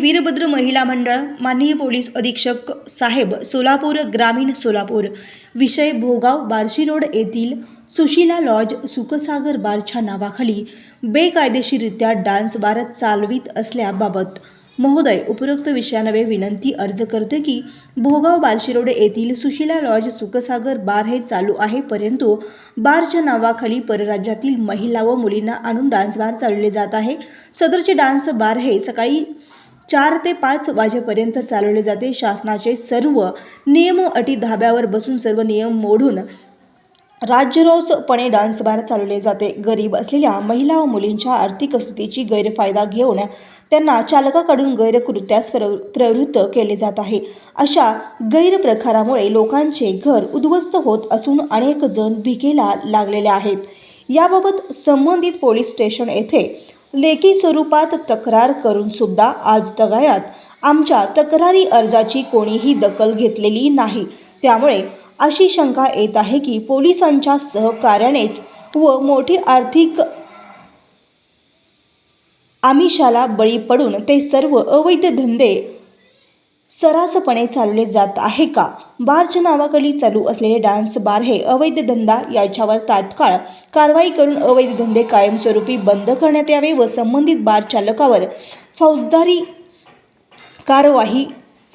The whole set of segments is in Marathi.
वीरभद्र महिला मंडळ, माननीय पोलीस अधीक्षक साहेब, सोलापूर ग्रामीण सोलापूर। विषय भोगाव बार्शी रोड येथील सुशीला लॉज सुखसागर बारच्या नावाखाली बेकायदेशीररित्या डान्स बार चालवित असल्याबाबत महोदय, उपरोक्त विषयान्वये विनंती अर्ज करते की भोगाव बार्शी रोड येथील सुशीला लॉज सुखसागर बार हे चालू आहे, परंतु बारच्या नावाखाली परराज्यातील महिला व मुलींना आणून डान्स बार चालवले जात आहे। सदरचे डान्स बार हे सकाळी 4 ते 5 वाजेपर्यंत चालवले जाते। शासनाचे सर्व नियम अटी धाब्यावर बसून सर्व नियम मोडून राज्यरोसपणे डान्स बार चालवले जाते। गरीब असलेल्या महिला व मुलींच्या आर्थिक स्थितीची गैरफायदा घेऊन त्यांना चालकाकडून गैरकृत्यास प्रवृत्त केले जात आहे। अशा गैरप्रकारामुळे लोकांचे घर उद्ध्वस्त होत असून अनेक जण भिकेला लागलेले आहेत। याबाबत संबंधित पोलीस स्टेशन येथे लेखी स्वरूपात तक्रार करून सुद्धा आज तगायत आमच्या तक्रारी अर्जाची कोणीही दखल घेतलेली नाही। त्यामुळे अशी शंका येत आहे की पोलिसांच्या सहकार्यानेच व मोठी आर्थिक आमिषाला बळी पडून ते सर्व अवैध धंदे सर्रासपणे चालवले जात आहे का? बारच्या नावाखाली चालू असलेले डान्स बार हे अवैध धंदा, याच्यावर तात्काळ कारवाई करून अवैध धंदे कायमस्वरूपी बंद करण्यात यावे व संबंधित बार चालकावर फौजदारी कार्यवाही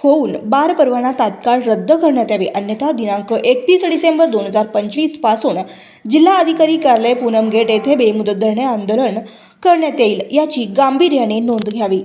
होऊन बार परवाना तात्काळ रद्द करण्यात यावे, अन्यथा दिनांक 31 डिसेंबर 2025 पासून जिल्हा अधिकारी कार्यालय पूनम गेट येथे बेमुदत धरणे आंदोलन करण्यात येईल, याची गांभीर्याने नोंद घ्यावी।